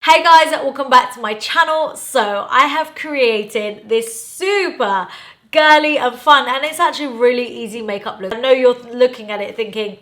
Hey guys, welcome back to my channel. So I have created this super girly and fun, and it's actually really easy makeup look. I know you're looking at it thinking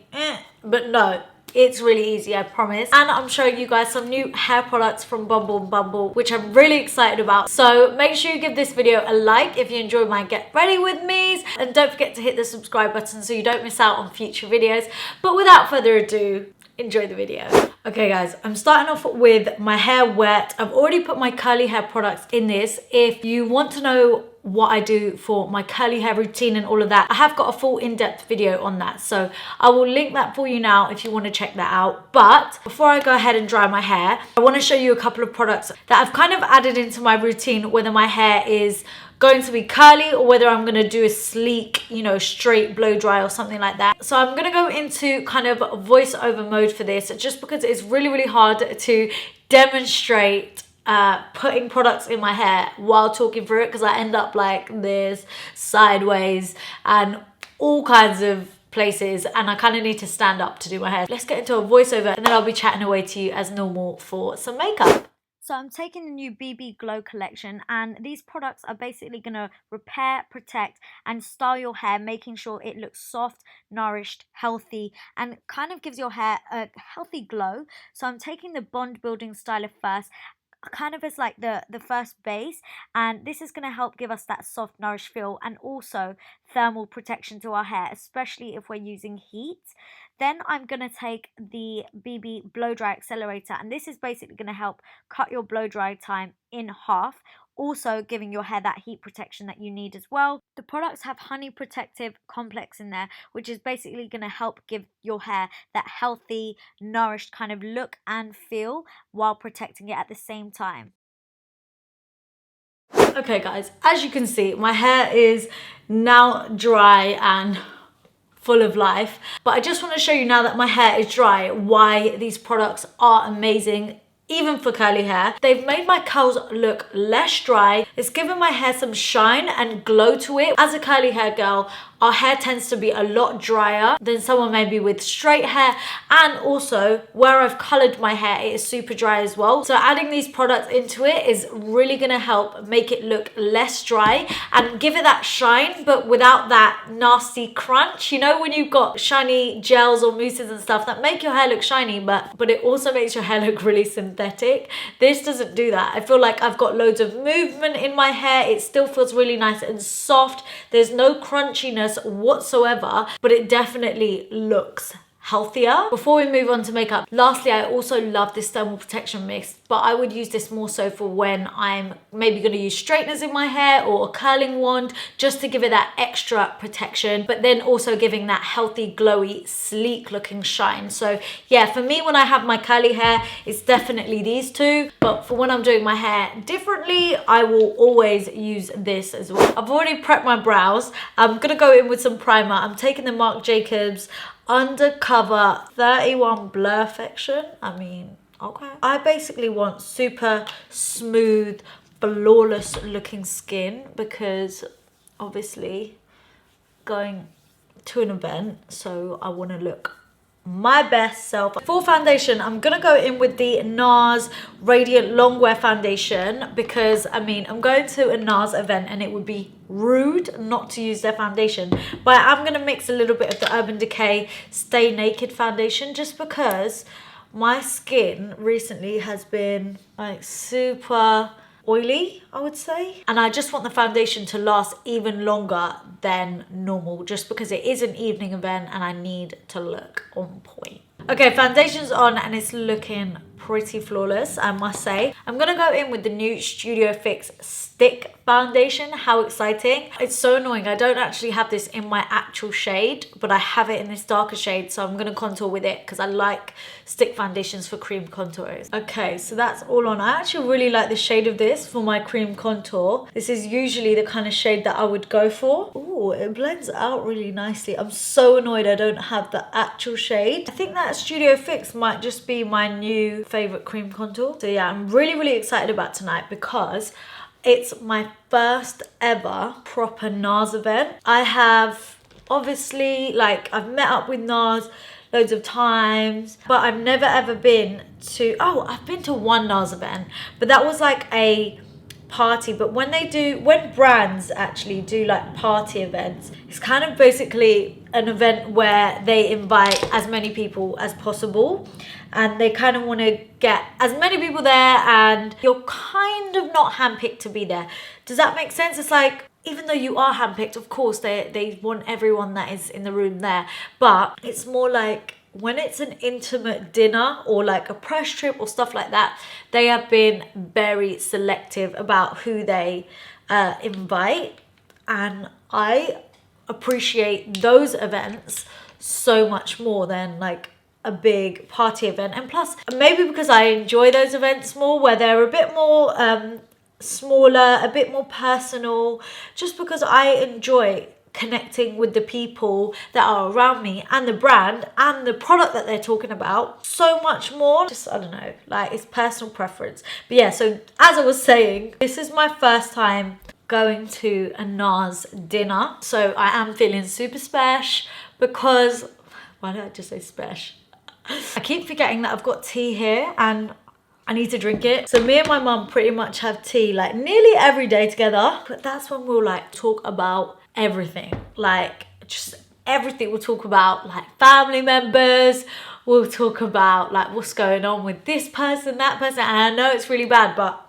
but no, it's really easy, I promise. And I'm showing you guys some new hair products from Bumble and Bumble, which I'm really excited about. So make sure you give this video a like if you enjoy my get ready with me's, and don't forget to hit the subscribe button so you don't miss out on future videos. But without further ado, enjoy the video. Okay guys, I'm starting off with my hair wet. I've already put my curly hair products in this. If you want to know what I do for my curly hair routine and all of that, I have got a full in-depth video on that, so I will link that for you now if you want to check that out. But before I go ahead and dry my hair, I want to show you a couple of products that I've kind of added into my routine, whether my hair is going to be curly or whether I'm going to do a sleek, you know, straight blow dry or something like that. So I'm going to go into kind of voiceover mode for this, just because it's really hard to demonstrate putting products in my hair while talking through it, because I end up like this, sideways, and all kinds of places, and I kind of need to stand up to do my hair. Let's get into a voiceover and then I'll be chatting away to you as normal for some makeup. So I'm taking the new BB Glow collection, and these products are basically going to repair, protect and style your hair, making sure it looks soft, nourished, healthy, and kind of gives your hair a healthy glow. So I'm taking the bond building styler first, kind of as like the first base, and this is going to help give us that soft, nourished feel and also thermal protection to our hair, especially if we're using heat. Then I'm going to take the BB Blow Dry Accelerator, and this is basically going to help cut your blow dry time in half, also giving your hair that heat protection that you need as well. The products have honey protective complex in there, which is basically going to help give your hair that healthy, nourished kind of look and feel while protecting it at the same time. Okay guys, as you can see, my hair is now dry and full of life, but I just want to show you now that my hair is dry why these products are amazing. Even for curly hair, they've made my curls look less dry. It's given my hair some shine and glow to it. As a curly hair girl, our hair tends to be a lot drier than someone maybe with straight hair, and also where I've colored my hair, it is super dry as well. So adding these products into it is really gonna help make it look less dry and give it that shine, but without that nasty crunch. You know, when you've got shiny gels or mousses and stuff that make your hair look shiny, but it also makes your hair look really synthetic. This doesn't do that. I feel like I've got loads of movement in my hair. It still feels really nice and soft. There's no crunchiness whatsoever, but it definitely looks healthier. Before we move on to makeup, lastly, I also love this thermal protection mist, but I would use this more so for when I'm maybe going to use straighteners in my hair or a curling wand, just to give it that extra protection, but then also giving that healthy, glowy, sleek looking shine. So yeah, for me, when I have my curly hair, it's definitely these two, but for when I'm doing my hair differently, I will always use this as well. I've already prepped my brows. I'm gonna go in with some primer. I'm taking the Marc Jacobs Undercover 31 Blurfection. I mean, okay. I basically want super smooth, flawless looking skin, because obviously going to an event, so I want to look my best self. For foundation, I'm gonna go in with the NARS Radiant Longwear Foundation, because I mean, I'm going to a NARS event and it would be rude not to use their foundation, but I'm gonna mix a little bit of the Urban Decay Stay Naked foundation, just because my skin recently has been like super oily, I would say, and I just want the foundation to last even longer than normal, just because it is an evening event and I need to look on point. Okay, foundation's on and it's looking pretty flawless, I must say. I'm gonna go in with the new Studio Fix Stick Foundation. How exciting. It's so annoying, I don't actually have this in my actual shade, but I have it in this darker shade, so I'm gonna contour with it because I like stick foundations for cream contours. Okay, so that's all on. I actually really like the shade of this for my cream contour. This is usually the kind of shade that I would go for. Oh, it blends out really nicely. I'm so annoyed I don't have the actual shade. I think that Studio Fix might just be my new favorite cream contour. So yeah, I'm really excited about tonight, because it's my first ever proper NARS event. I have obviously, like, I've met up with NARS loads of times, but I've never ever been to, oh, I've been to one NARS event, but that was like a party. But when brands actually do like party events, it's kind of basically an event where they invite as many people as possible, and they kind of want to get as many people there, and you're kind of not handpicked to be there. Does that make sense? It's like, even though you are handpicked, of course they want everyone that is in the room there, but it's more like when it's an intimate dinner or like a press trip or stuff like that, they have been very selective about who they invite. And I appreciate those events so much more than like a big party event. And plus, maybe because I enjoy those events more, where they're a bit more smaller, a bit more personal, just because I enjoy connecting with the people that are around me and the brand and the product that they're talking about so much more. Just, I don't know, like, it's personal preference. But yeah, so as I was saying, this is my first time going to a NARS dinner, so I am feeling super special because, why did I just say special? I keep forgetting that I've got tea here and I need to drink it. So me and my mum pretty much have tea like nearly every day together, but that's when we'll like talk about everything, like just everything. We'll talk about like family members, we'll talk about like what's going on with this person, that person, and I know it's really bad, but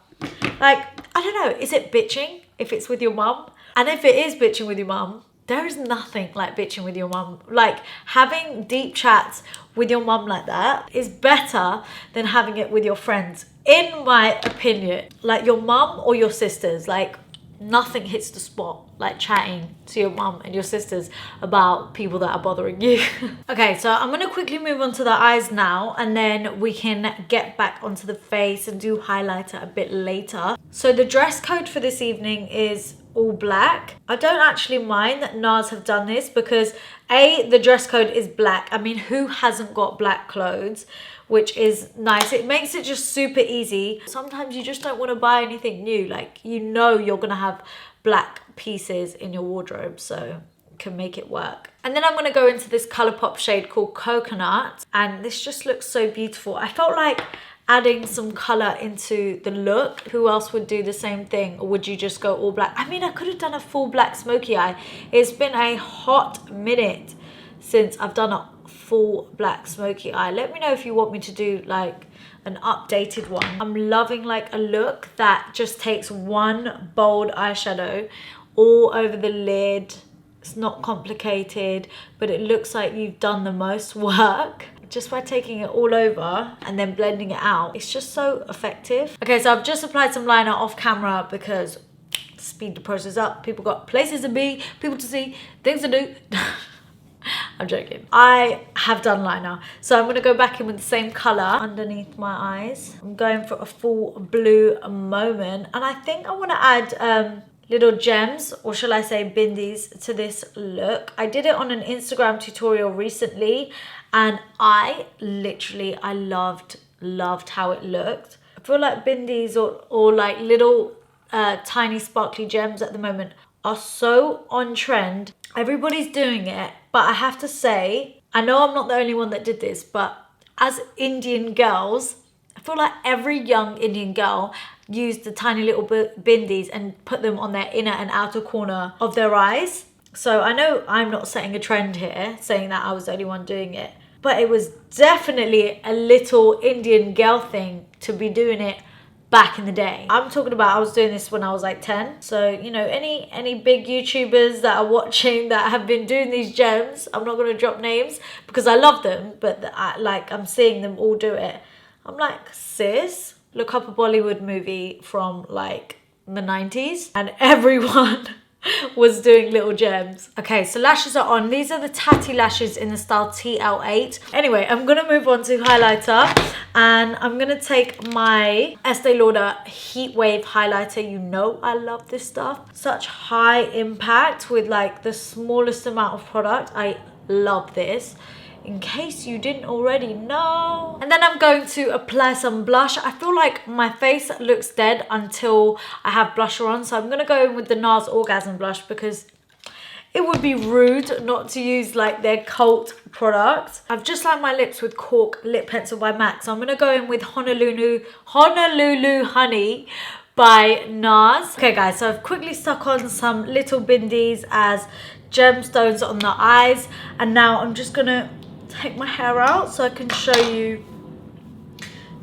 like, I don't know, is it bitching if it's with your mum? And if it is bitching with your mum, there is nothing like bitching with your mum. Like, having deep chats with your mum like that is better than having it with your friends, in my opinion. Like, your mum or your sisters, like, nothing hits the spot like chatting to your mum and your sisters about people that are bothering you. Okay, so I'm gonna quickly move on to the eyes now, and then we can get back onto the face and do highlighter a bit later. So the dress code for this evening is all black. I don't actually mind that NARS have done this because the dress code is black. I mean, who hasn't got black clothes? Which is nice. It makes it just super easy. Sometimes you just don't want to buy anything new. Like, you know you're gonna have black pieces in your wardrobe, so you can make it work. And then I'm gonna go into this Colourpop shade called Coconut, and this just looks so beautiful. I felt like adding some color into the look. Who else would do the same thing, or would you just go all black? I mean, I could have done a full black smoky eye. It's been a hot minute since I've done a full black smoky eye. Let me know if you want me to do like an updated one. I'm loving like a look that just takes one bold eyeshadow all over the lid. It's not complicated, but it looks like you've done the most work just by taking it all over and then blending it out. It's just so effective. Okay, so I've just applied some liner off camera because speed the process up. People got places to be, people to see, things to do. I'm joking. I have done liner, so I'm going to go back in with the same colour underneath my eyes. I'm going for a full blue moment, and I think I want to add little gems, or shall I say bindis, to this look. I did it on an Instagram tutorial recently, and I loved how it looked. I feel like bindis or like little tiny sparkly gems at the moment are so on trend. Everybody's doing it, but I have to say, I know I'm not the only one that did this, but as Indian girls, I feel like every young Indian girl used the tiny little bindis and put them on their inner and outer corner of their eyes. So I know I'm not setting a trend here, saying that I was the only one doing it, but it was definitely a little Indian girl thing to be doing it back in the day. I'm talking about, I was doing this when I was like 10. So, you know, any big YouTubers that are watching that have been doing these gems, I'm not going to drop names because I love them, but I'm seeing them all do it. I'm like, sis, look up a Bollywood movie from like the 90s and everyone was doing little gems. Okay, so lashes are on. These are the Tatti Lashes in the style TL8. Anyway, I'm gonna move on to highlighter, and I'm gonna take my Estee Lauder Heatwave highlighter. You know I love this stuff. Such high impact with like the smallest amount of product. I love this, in case you didn't already know. And then I'm going to apply some blush. I feel like my face looks dead until I have blusher on, so I'm gonna go in with the NARS Orgasm blush because it would be rude not to use like their cult product. I've just lined my lips with Cork Lip Pencil by MAC. So I'm going to go in with Honolulu Honey by NARS. Okay guys, so I've quickly stuck on some little bindies as gemstones on the eyes. And now I'm just going to take my hair out so I can show you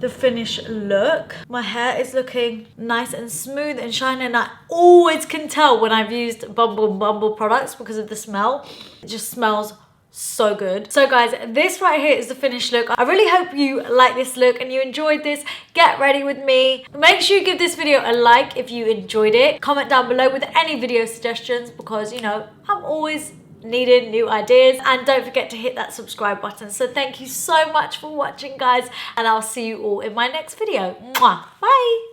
the finished look. My hair is looking nice and smooth and shiny, and I always can tell when I've used Bumble and Bumble products because of the smell. It just smells so good. So guys, this right here is the finished look. I really hope you like this look and you enjoyed this. Get ready with me. Make sure you give this video a like if you enjoyed it. Comment down below with any video suggestions because, you know, I'm always needing new ideas. And don't forget to hit that subscribe button. So thank you so much for watching, guys, and I'll see you all in my next video. Mwah. Bye.